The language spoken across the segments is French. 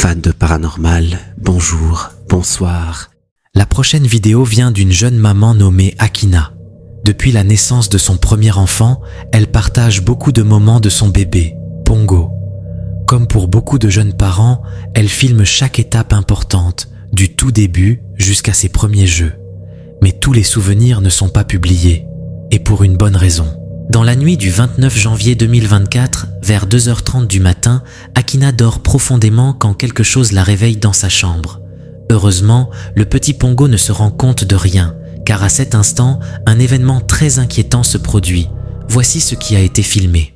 Fans de paranormal, bonjour, bonsoir. La prochaine vidéo vient d'une jeune maman nommée Akina. Depuis la naissance de son premier enfant, elle partage beaucoup de moments de son bébé, Pongo. Comme pour beaucoup de jeunes parents, elle filme chaque étape importante, du tout début jusqu'à ses premiers jeux. Mais tous les souvenirs ne sont pas publiés, et pour une bonne raison. Dans la nuit du 29 janvier 2024, vers 2h30 du matin, Akina dort profondément quand quelque chose la réveille dans sa chambre. Heureusement, le petit Pongo ne se rend compte de rien, car à cet instant, un événement très inquiétant se produit. Voici ce qui a été filmé.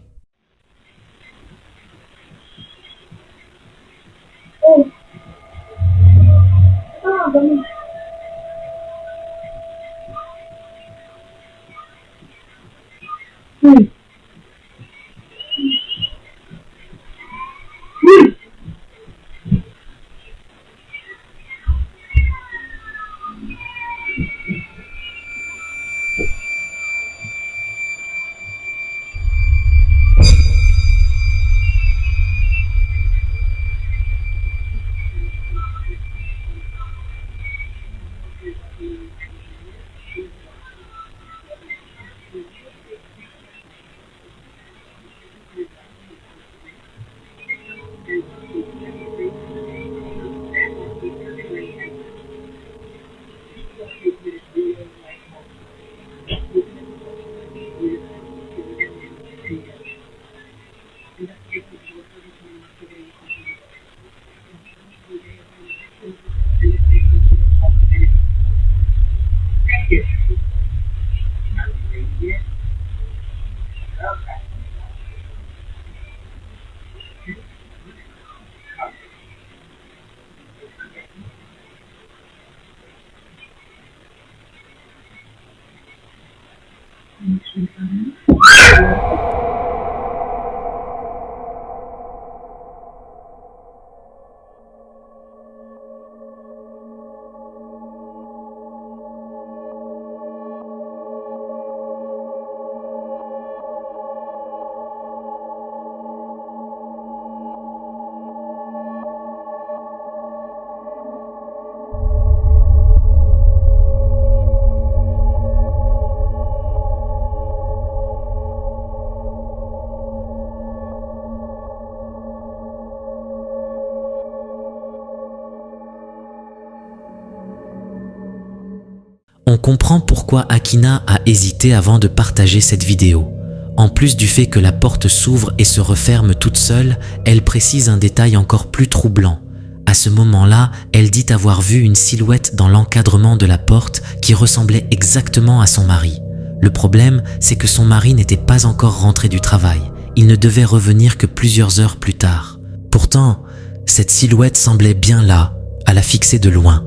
On comprend pourquoi Akina a hésité avant de partager cette vidéo. En plus du fait que la porte s'ouvre et se referme toute seule, elle précise un détail encore plus troublant. À ce moment-là, elle dit avoir vu une silhouette dans l'encadrement de la porte qui ressemblait exactement à son mari. Le problème, c'est que son mari n'était pas encore rentré du travail. Il ne devait revenir que plusieurs heures plus tard. Pourtant, cette silhouette semblait bien là, à la fixer de loin.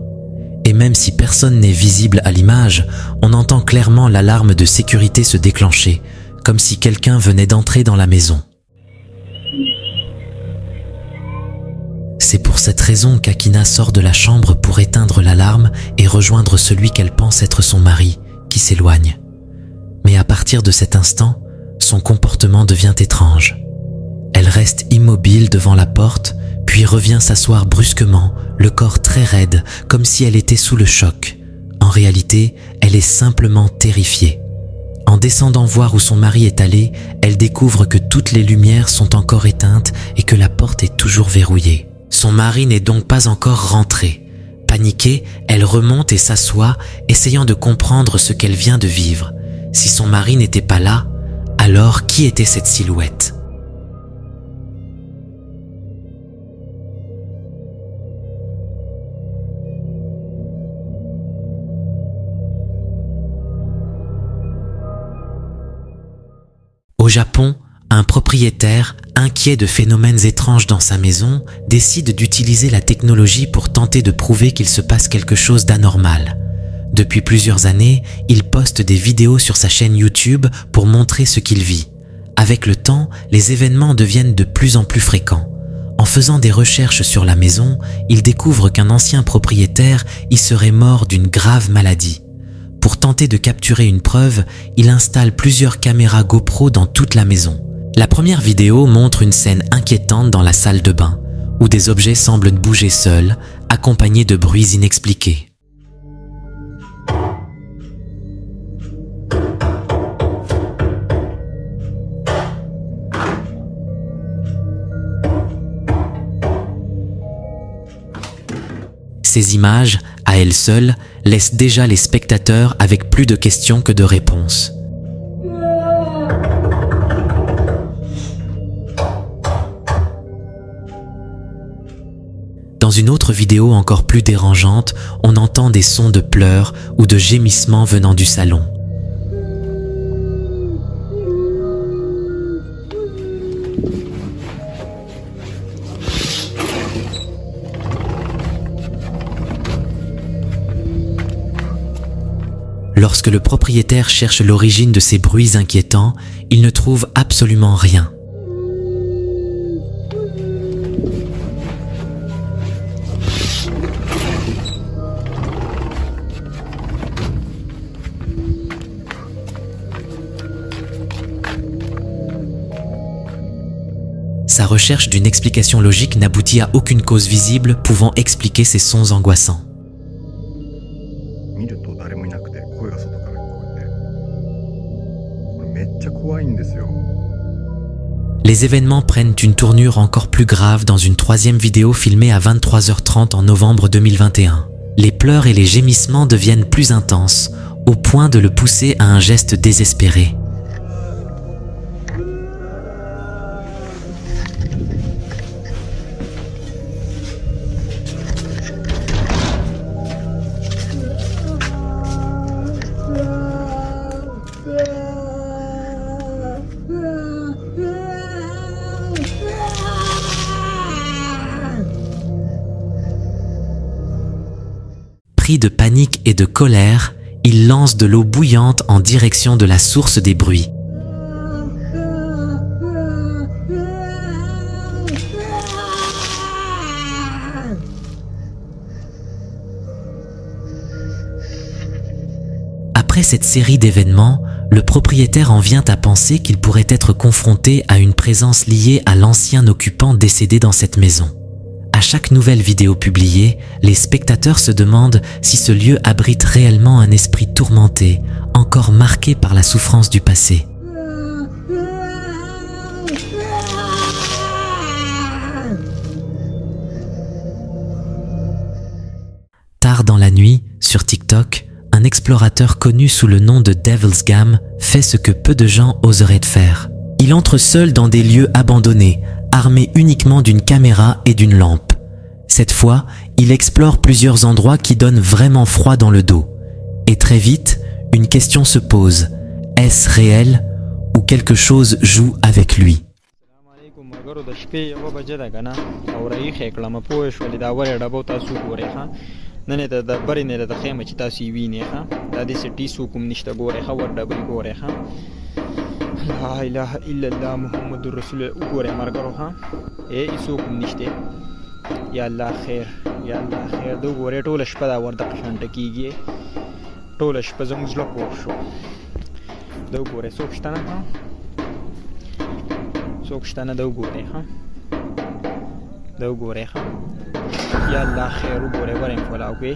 Et même si personne n'est visible à l'image, on entend clairement l'alarme de sécurité se déclencher, comme si quelqu'un venait d'entrer dans la maison. C'est pour cette raison qu'Akina sort de la chambre pour éteindre l'alarme et rejoindre celui qu'elle pense être son mari, qui s'éloigne. Mais à partir de cet instant, son comportement devient étrange. Elle reste immobile devant la porte, puis revient s'asseoir brusquement, le corps très raide, comme si elle était sous le choc. En réalité, elle est simplement terrifiée. En descendant voir où son mari est allé, elle découvre que toutes les lumières sont encore éteintes et que la porte est toujours verrouillée. Son mari n'est donc pas encore rentré. Paniquée, elle remonte et s'assoit, essayant de comprendre ce qu'elle vient de vivre. Si son mari n'était pas là, alors qui était cette silhouette ? Au Japon, un propriétaire, inquiet de phénomènes étranges dans sa maison, décide d'utiliser la technologie pour tenter de prouver qu'il se passe quelque chose d'anormal. Depuis plusieurs années, il poste des vidéos sur sa chaîne YouTube pour montrer ce qu'il vit. Avec le temps, les événements deviennent de plus en plus fréquents. En faisant des recherches sur la maison, il découvre qu'un ancien propriétaire y serait mort d'une grave maladie. Pour tenter de capturer une preuve, il installe plusieurs caméras GoPro dans toute la maison. La première vidéo montre une scène inquiétante dans la salle de bain, où des objets semblent bouger seuls, accompagnés de bruits inexpliqués. Ces images, à elles seules, laissent déjà les spectateurs avec plus de questions que de réponses. Dans une autre vidéo encore plus dérangeante, on entend des sons de pleurs ou de gémissements venant du salon. Lorsque le propriétaire cherche l'origine de ces bruits inquiétants, il ne trouve absolument rien. Sa recherche d'une explication logique n'aboutit à aucune cause visible pouvant expliquer ces sons angoissants. Les événements prennent une tournure encore plus grave dans une troisième vidéo filmée à 23h30 en novembre 2021. Les pleurs et les gémissements deviennent plus intenses, au point de le pousser à un geste désespéré. Pris de panique et de colère, il lance de l'eau bouillante en direction de la source des bruits. Après cette série d'événements, le propriétaire en vient à penser qu'il pourrait être confronté à une présence liée à l'ancien occupant décédé dans cette maison. À chaque nouvelle vidéo publiée, les spectateurs se demandent si ce lieu abrite réellement un esprit tourmenté, encore marqué par la souffrance du passé. Tard dans la nuit, sur TikTok, un explorateur connu sous le nom de Devil's Gam fait ce que peu de gens oseraient faire. Il entre seul dans des lieux abandonnés, armé uniquement d'une caméra et d'une lampe. Cette fois, il explore plusieurs endroits qui donnent vraiment froid dans le dos. Et très vite, une question se pose. Est-ce réel ou quelque chose joue avec lui? نن ته د برې نه د خیمه چې تاسو وینئ ښه دا دې سټي سو کوم نشته ګورئ ښه ور ډبرې ګورئ ښه لا اله الا الله محمد رسول الله ګورئ مرګرو ښه هیڅ کوم نشته یا الله خیر یا الله خیر دا ګورئ ټوله شپه دا ورته شانټه کیږي ټوله شپه زموږ زړه پوخ شو دا ګورئ څوک شته نه ښه څوک شته نه دا ګورئ ښه دا ګورئ ښه یا الله خیر وګورئ ورم کولاو کې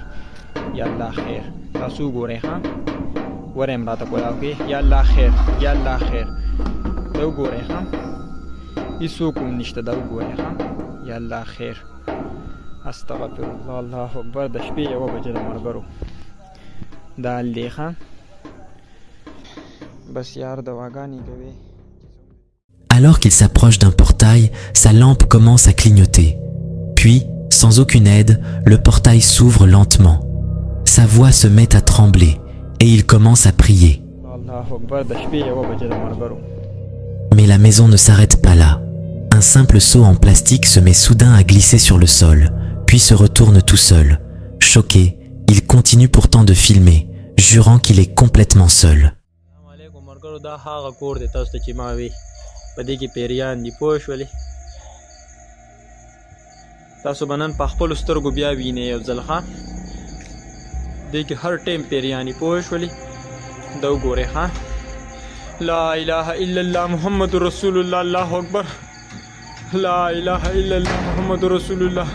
یا الله خیر تاسو وګورئ ښه ورم راته کولاو کې یا الله خیر یا الله خیر دا وګورئ ښه هیڅ کوم نشته دا وګورئ ښه یا الله خیر استغفر الله الله اکبر د شپې یوه بجې د ملګرو دا دی ښه بس یار دواګانې کوي. Alors qu'il s'approche d'un portail, sa lampe commence à clignoter. Puis, sans aucune aide, le portail s'ouvre lentement. Sa voix se met à trembler et il commence à prier. Mais la maison ne s'arrête pas là. Un simple seau en plastique se met soudain à glisser sur le sol, puis se retourne tout seul. Choqué, il continue pourtant de filmer, jurant qu'il est complètement seul. تاسو بنن په خپل سترګو بیا وینئ یو ځل ښه دې کې هر ټیم پیریانې پوه شولې دا وګورئ ښه لا اله الا الله محمد رسول الله الله اکبر لا إله إلا الله محمد رسول الله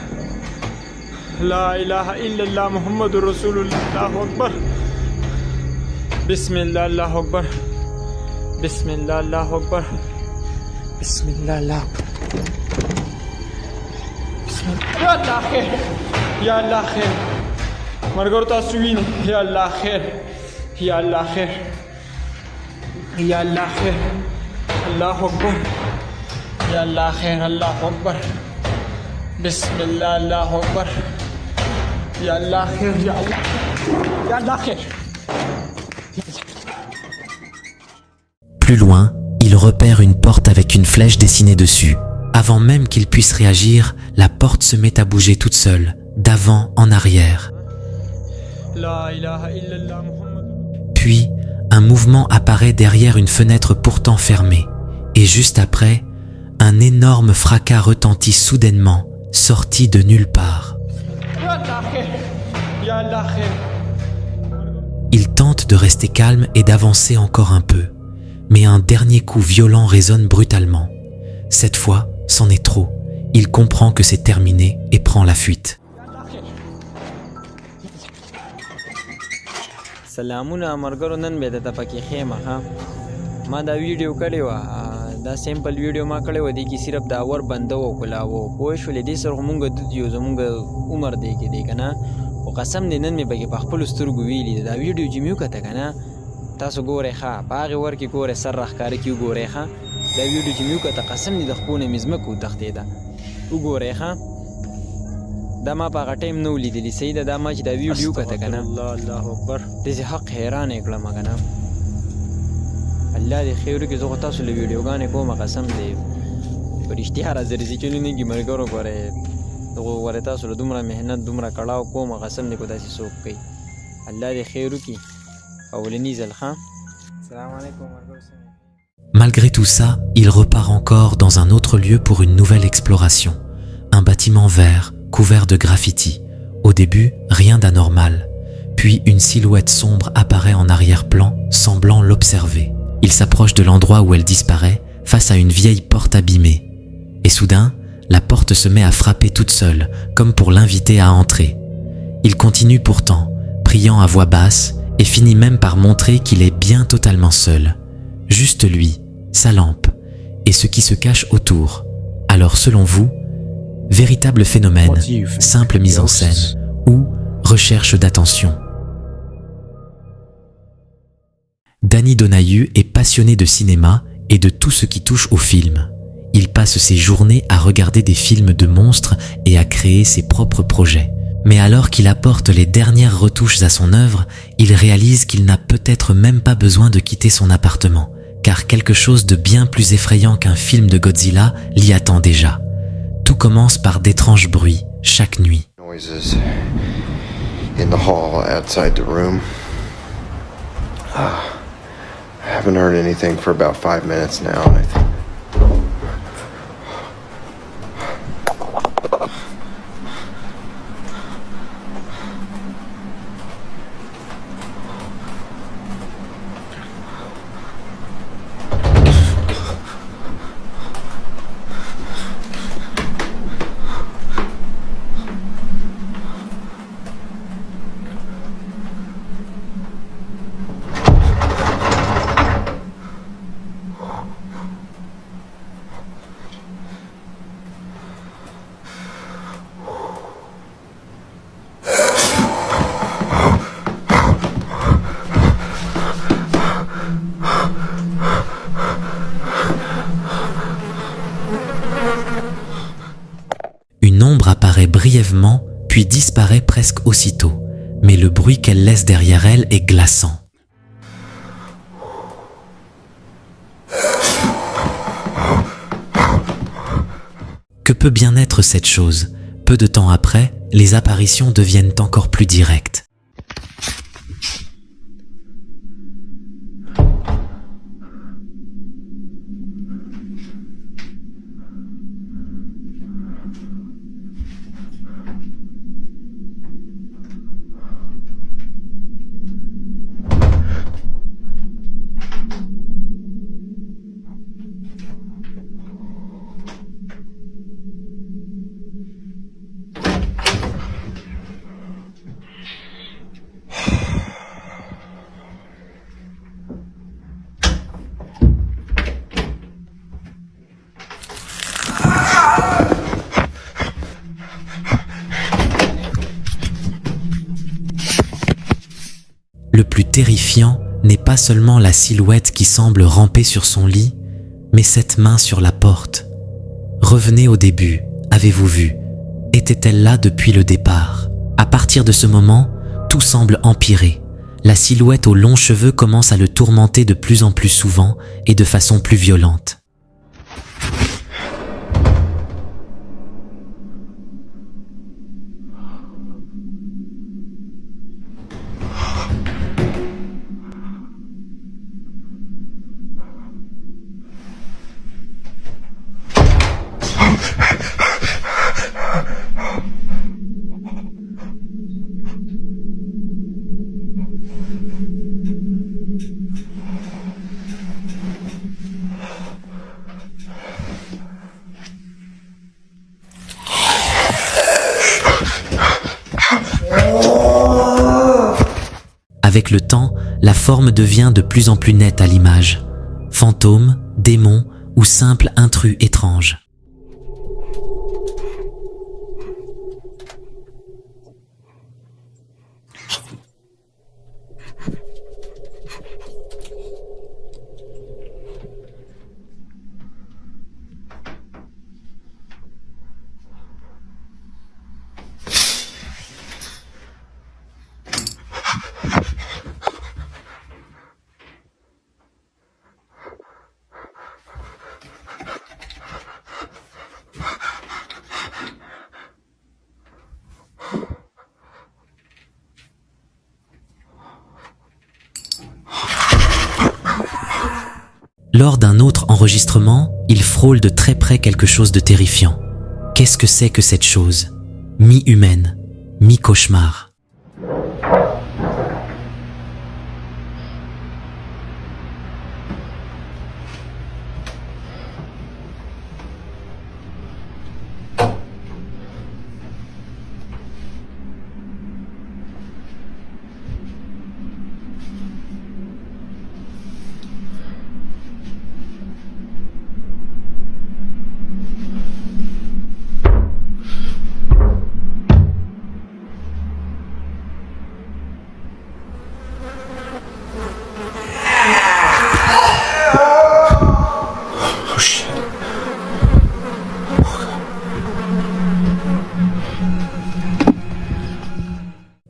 لا إله إلا الله محمد رسول الله الله أكبر بسم الله الله أكبر بسم الله الله أكبر بسم الله الله أكبر بسم الله يا الله خير يا الله خير مرګور تاسو وینئ یا الله خیر یا الله خیر یا الله خیر الله اکبر یا الله خیر الله اکبر بسم الله الله اکبر یا الله خیر یا الله یا الله خیر. Plus loin, il repère une porte avec une flèche dessinée dessus. Avant même qu'il puisse réagir, la porte se met à bouger toute seule, d'avant en arrière. Puis, un mouvement apparaît derrière une fenêtre pourtant fermée. Et juste après, un énorme fracas retentit soudainement, sorti de nulle part. Il tente de rester calme et d'avancer encore un peu. Mais un dernier coup violent résonne brutalement. Cette fois, c'en est trop. Il comprend que c'est terminé et prend la fuite. سلامونه مرګرو نن به د تپکی خیمه ها ما دا ویډیو کړی و دا سیمپل ویډیو ما کړی و دی کی صرف دا ور بنده و کولاو پوه شولې دې سره مونږ د یو زمونږ عمر دی کې دی کنه او قسم دې نن مې به په خپل سترګو ویلی دا ویډیو چې میو کته کنه تاسو ګورئ ښه باغ ور کې ګورئ سر راخکاره کې ګورئ ښه دا ویډیو چې میو کته قسم دې د خپونه مزمکو تختې ده وګورئ ښه دا ما په غټیم نو لیدلی سید دا ما چې دا ویډیو کته کنه الله اکبر دې حق حیران کړم کنه الله دې خیر کې زه تاسو له ویډیوګانې کوم قسم دې پرشتیا راځي چې نه کی مرګورو غره دغه ورته تاسو له دومره مهنت دومره کړهو کوم قسم دې کو داسې سوق کوي الله دې خیر وکي اولنی ځل ښه السلام علیکم. Malgré tout ça, il repart encore dans un autre lieu pour une nouvelle exploration. Un bâtiment vert, couvert de graffitis. Au début, rien d'anormal. Puis une silhouette sombre apparaît en arrière-plan, semblant l'observer. Il s'approche de l'endroit où elle disparaît, face à une vieille porte abîmée. Et soudain, la porte se met à frapper toute seule, comme pour l'inviter à entrer. Il continue pourtant, priant à voix basse, et finit même par montrer qu'il est bien totalement seul. Juste lui, sa lampe, et ce qui se cache autour. Alors selon vous, véritable phénomène, simple mise en scène, ou recherche d'attention? Danny Donahue est passionné de cinéma et de tout ce qui touche au film. Il passe ses journées à regarder des films de monstres et à créer ses propres projets. Mais alors qu'il apporte les dernières retouches à son œuvre, il réalise qu'il n'a peut-être même pas besoin de quitter son appartement, car quelque chose de bien plus effrayant qu'un film de Godzilla l'y attend déjà. Tout commence par d'étranges bruits, chaque nuit. Noises in the hall outside the room. I haven't heard anything for about 5 minutes now, and I think Une ombre apparaît brièvement, puis disparaît presque aussitôt. Mais le bruit qu'elle laisse derrière elle est glaçant. Que peut bien être cette chose? Peu de temps après, les apparitions deviennent encore plus directes. Le plus terrifiant n'est pas seulement la silhouette qui semble ramper sur son lit, mais cette main sur la porte. Revenez au début, avez-vous vu? Était-elle là depuis le départ? À partir de ce moment, tout semble empirer. La silhouette aux longs cheveux commence à le tourmenter de plus en plus souvent et de façon plus violente. Avec le temps, la forme devient de plus en plus nette à l'image. Fantôme, démon ou simple intrus étrange. Lors d'un autre enregistrement, il frôle de très près quelque chose de terrifiant. Qu'est-ce que c'est que cette chose? Mi-humaine, mi-cauchemar.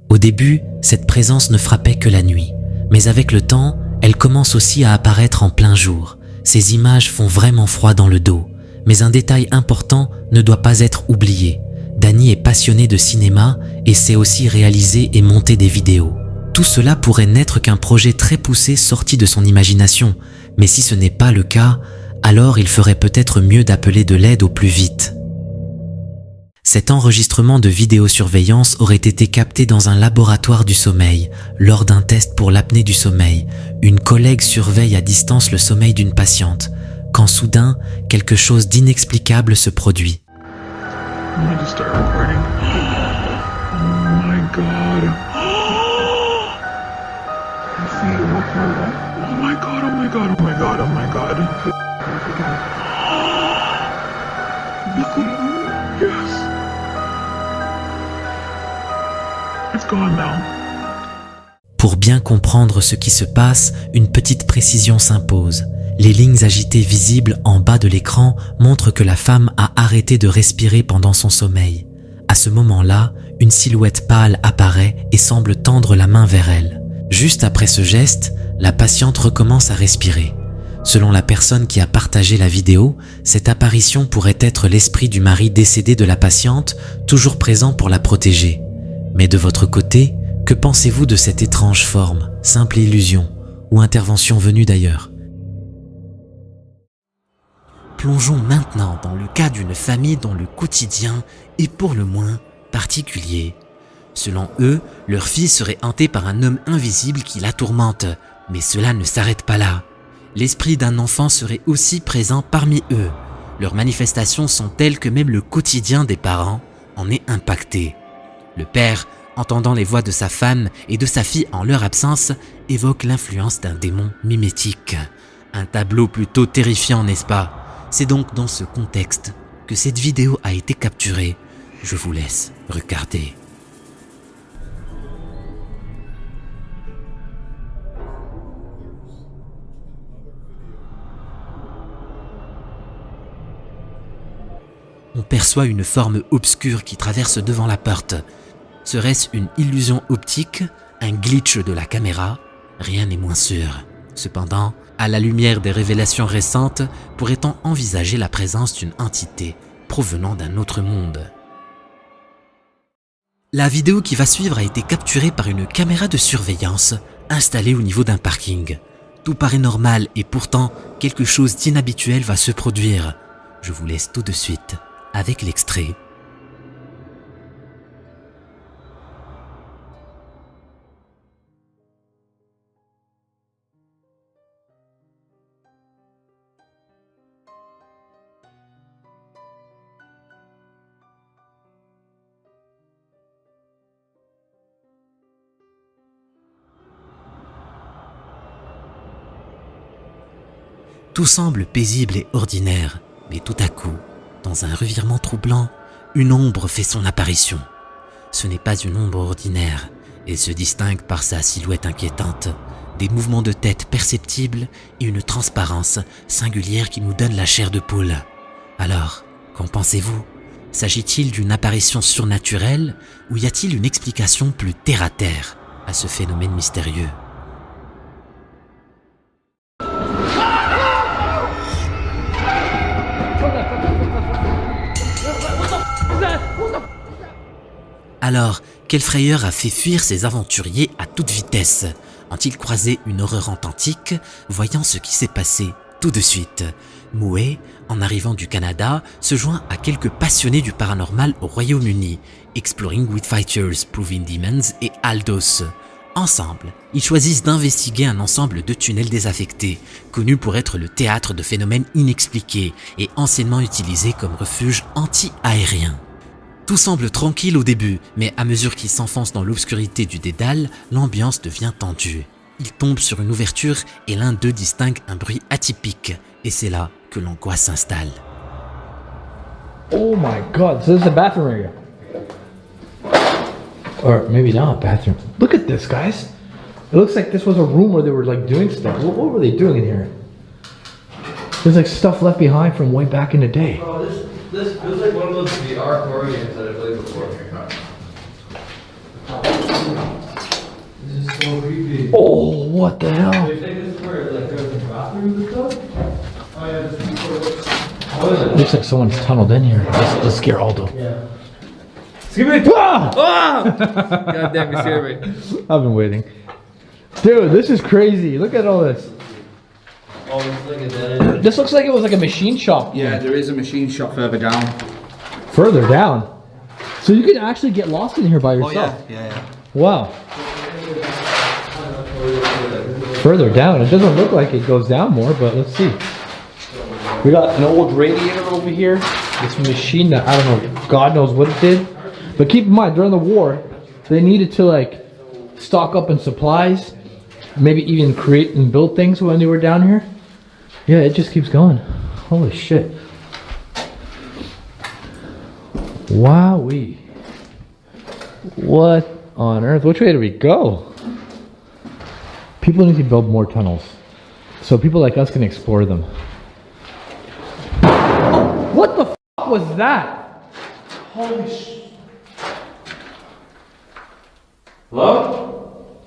Au début, cette présence ne frappait que la nuit, mais avec le temps, elle commence aussi à apparaître en plein jour. Ces images font vraiment froid dans le dos, mais un détail important ne doit pas être oublié. Danny est passionné de cinéma et sait aussi réaliser et monter des vidéos. Tout cela pourrait n'être qu'un projet très poussé sorti de son imagination, mais si ce n'est pas le cas, alors il ferait peut-être mieux d'appeler de l'aide au plus vite. Cet enregistrement de vidéosurveillance aurait été capté dans un laboratoire du sommeil, lors d'un test pour l'apnée du sommeil. Une collègue surveille à distance le sommeil d'une patiente, quand soudain, quelque chose d'inexplicable se produit. I'm going to start recording. Oh my god. I see it. Oh my god, oh my god, oh my god, oh my god. Yes. It's gone now. Pour bien comprendre ce qui se passe, une petite précision s'impose. Les lignes agitées visibles en bas de l'écran montrent que la femme a arrêté de respirer pendant son sommeil. À ce moment-là, une silhouette pâle apparaît et semble tendre la main vers elle. Juste après ce geste, la patiente recommence à respirer. Selon la personne qui a partagé la vidéo, cette apparition pourrait être l'esprit du mari décédé de la patiente, toujours présent pour la protéger. Mais de votre côté, que pensez-vous de cette étrange forme, simple illusion ou intervention venue d'ailleurs? Plongeons maintenant dans le cas d'une famille dont le quotidien est pour le moins particulier. Selon eux, leur fille serait hantée par un homme invisible qui la tourmente, mais cela ne s'arrête pas là. L'esprit d'un enfant serait aussi présent parmi eux. Leurs manifestations sont telles que même le quotidien des parents en est impacté. Le père, entendant les voix de sa femme et de sa fille en leur absence, évoque l'influence d'un démon mimétique. Un tableau plutôt terrifiant, n'est-ce pas? C'est donc dans ce contexte que cette vidéo a été capturée. Je vous laisse regarder. perçoit une forme obscure qui traverse devant la porte. Serait-ce une illusion optique, un glitch de la caméra? Rien n'est moins sûr. Cependant, à la lumière des révélations récentes, pourrait-on envisager la présence d'une entité provenant d'un autre monde? La vidéo qui va suivre a été capturée par une caméra de surveillance installée au niveau d'un parking. Tout paraît normal et pourtant, quelque chose d'inhabituel va se produire. Je vous laisse tout de suite avec l'extrait. Tout semble paisible et ordinaire, mais tout à coup, dans un revirement troublant, une ombre fait son apparition. Ce n'est pas une ombre ordinaire, elle se distingue par sa silhouette inquiétante, des mouvements de tête perceptibles et une transparence singulière qui nous donne la chair de poule. Alors, qu'en pensez-vous? S'agit-il d'une apparition surnaturelle ou y a-t-il une explication plus terre-à-terre à ce phénomène mystérieux? Alors, quelle frayeur a fait fuir ces aventuriers à toute vitesse? Ont-ils croisé une horreur authentique? Voyons ce qui s'est passé tout de suite. Mouet, en arrivant du Canada, se joint à quelques passionnés du paranormal au Royaume-Uni, Exploring with Fighters, Proving Demons et Aldos. Ensemble, ils choisissent d'investiguer un ensemble de tunnels désaffectés, connus pour être le théâtre de phénomènes inexpliqués et anciennement utilisés comme refuge anti-aérien. Tout semble tranquille au début, mais à mesure qu'ils s'enfoncent dans l'obscurité du dédale, l'ambiance devient tendue. Ils tombent sur une ouverture et l'un d'eux distingue un bruit atypique, et c'est là que l'angoisse s'installe. Oh my god, so this is a bathroom area. Or maybe not a bathroom. Look at this, guys. It looks like this was a room where they were like doing stuff. What were they doing in here? There's like stuff left behind from way back in the day. Oh, this feels like one of those VR horror games that I played before. This is so creepy. Oh, what the hell? Do you think this is where like there's a bathroom and stuff? Oh yeah, this is where Looks like someone's tunneled in here. Let's scare Aldo. yeah. Ah! God damn, you scared me. I've been waiting. Dude, this is crazy. Look at all this. Oh, it's like a dead end. This looks like it was like a machine shop. Yeah, there is a machine shop further down. Further down. So you can actually get lost in here by yourself. Yeah. Wow. Further down. It doesn't look like it goes down more, but let's see. We got an old radiator over here. This machine that I don't know, God knows what it did. But keep in mind, during the war, they needed to like stock up on supplies, maybe even create and build things when they were down here. Yeah, it just keeps going. Holy shit. Wowee. What on earth? Which way do we go? People need to build more tunnels so people like us can explore them. Oh, what the f was that? Holy sh... Hello?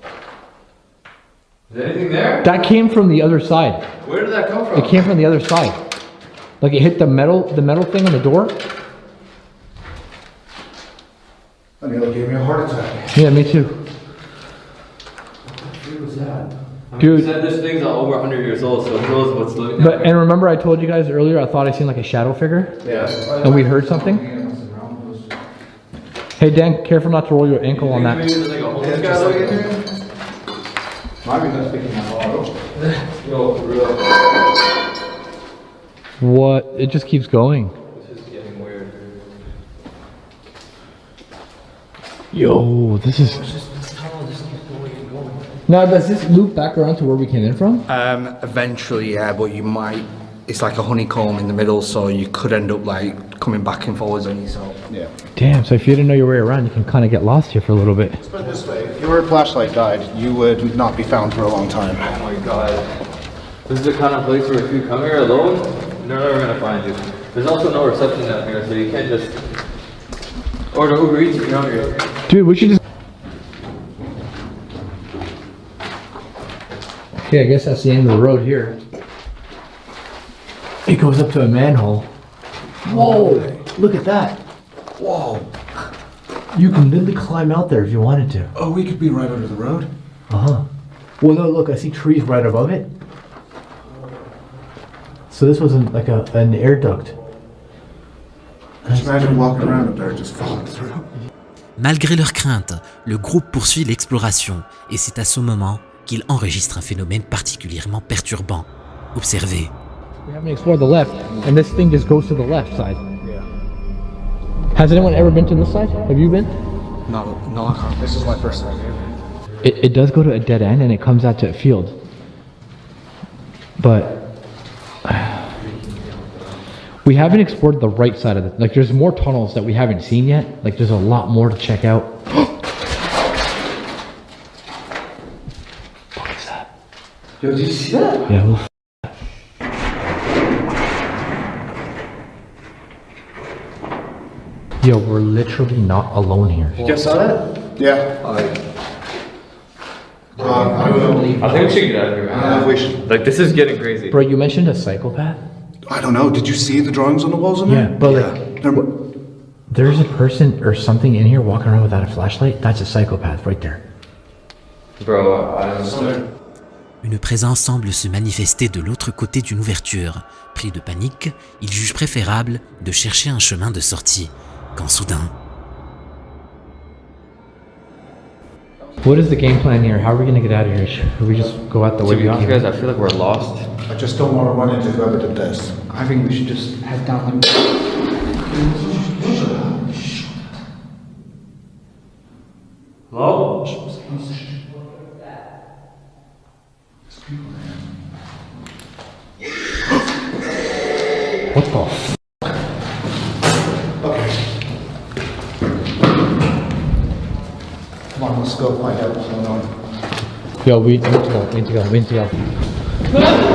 Is there anything there? That came from the other side. Where did that come from? It came from the other side. Like it hit the metal thing on the door. I nearly gave me a heart attack. Yeah, me too. What was that? Dude. You said this thing's over 100 years old, so who knows what's living there. But and remember I told you guys earlier I thought I seen like a shadow figure? Yeah. And we heard something? Hey Dan, careful not to roll your ankle on Maybe that. there's like a homeless guy living in here? Might be not speaking my auto. Yo, for real. What? It just keeps going. This is getting weird. Yo, this is... Now does this loop back around to where we came in from? Eventually, yeah, but you might. It's like a honeycomb in the middle, so you could end up like coming back and forwards on yourself. Yeah. Damn, so if you didn't know your way around, you can kind of get lost here for a little bit. Let's put it this way, if your flashlight died, you would not be found for a long time. Oh my god. This is the kind of place where if you come here alone, they're never gonna find you. There's also no reception down here, so you can't just order Uber Eats if you're hungry. Dude, we should just... Okay, I guess that's the end of the road here. It goes up to a manhole. Whoa! Look at that. Whoa. You can literally climb out there if you wanted to. Oh, we could be right under the road. Uh-huh. Well, no, look, I see trees right above it. So this wasn't like an air duct. Just imagine walking around up there just falling through. Malgré leurs craintes, le groupe poursuit l'exploration et c'est à ce moment qu'il enregistre un phénomène particulièrement perturbant. Observez. We haven't explored the left, and this thing just goes to the left side. Yeah. Has anyone ever been to this side? Have you been? No, I can't. This is my first time here. It does go to a dead end and it comes out to a field. But we haven't explored the right side of it. Like there's more tunnels that we haven't seen yet. Like there's a lot more to check out. What is that? Yo, did you see that? Yeah. Yo, we're literally not alone here. You guys saw that? Yeah. I don't know. I think we should get out of here, man. We should. Like, this is getting crazy. Bro, you mentioned a psychopath? I don't know. Did you see the drawings on the walls in Yeah, there? but like, They're- there's a person or something in here walking around without a flashlight. That's a psychopath right there. Bro, I understand. Une présence semble se manifester de l'autre côté d'une ouverture. Pris de panique, il juge préférable de chercher un chemin de sortie. Quand soudain, What is the game plan here? How are we gonna get out of here? Should we just go out the To way be we honest, came? guys, I feel like we're lost. I just don't want to run into whoever did this. I think we should just head down like Hello? What the? Come on, let's go find out what's going on. Yo, we need to go. We need to go. We need to go.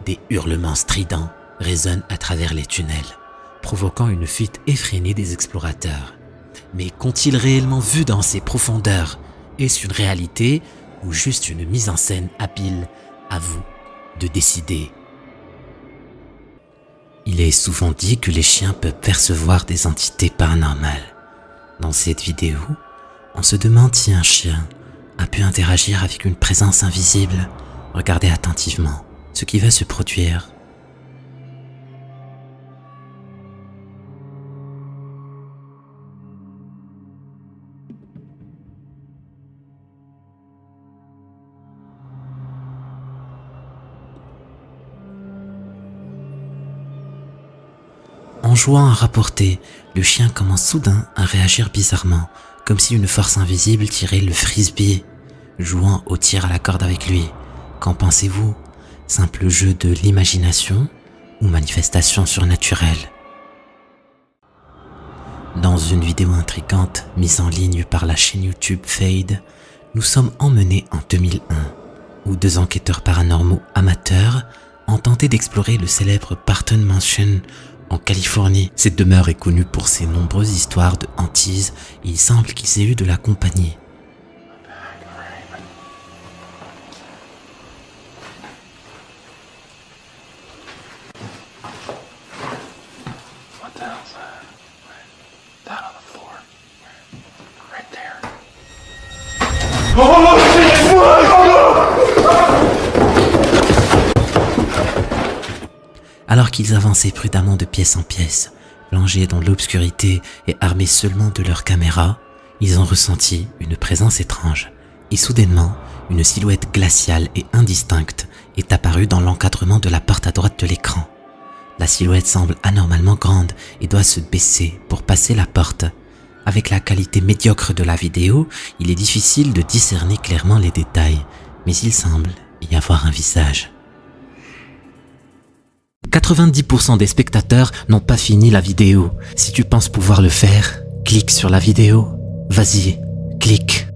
des hurlements stridents résonnent à travers les tunnels, provoquant une fuite effrénée des explorateurs. Mais qu'ont-ils réellement vu dans ces profondeurs? Est-ce une réalité ou juste une mise en scène habile? À vous de décider. Il est souvent dit que les chiens peuvent percevoir des entités paranormales. Dans cette vidéo, on se demande si un chien a pu interagir avec une présence invisible. Regardez attentivement ce qui va se produire. En jouant à rapporter, le chien commence soudain à réagir bizarrement, comme si une force invisible tirait le frisbee, jouant au tir à la corde avec lui. Qu'en pensez-vous? Simple jeu de l'imagination ou manifestation surnaturelle? Dans une vidéo intrigante mise en ligne par la chaîne YouTube Fade, nous sommes emmenés en 2001, où deux enquêteurs paranormaux amateurs ont tenté d'explorer le célèbre Barton Mansion en Californie. Cette demeure est connue pour ses nombreuses histoires de hantises et il semble qu'ils aient eu de la compagnie. Alors qu'ils avançaient prudemment de pièce en pièce, plongés dans l'obscurité et armés seulement de leurs caméras, ils ont ressenti une présence étrange. Et soudainement, une silhouette glaciale et indistincte est apparue dans l'encadrement de la porte à droite de l'écran. La silhouette semble anormalement grande et doit se baisser pour passer la porte. Avec la qualité médiocre de la vidéo, il est difficile de discerner clairement les détails, mais il semble y avoir un visage. 90% des spectateurs n'ont pas fini la vidéo. Si tu penses pouvoir le faire, clique sur la vidéo. Vas-y, clique.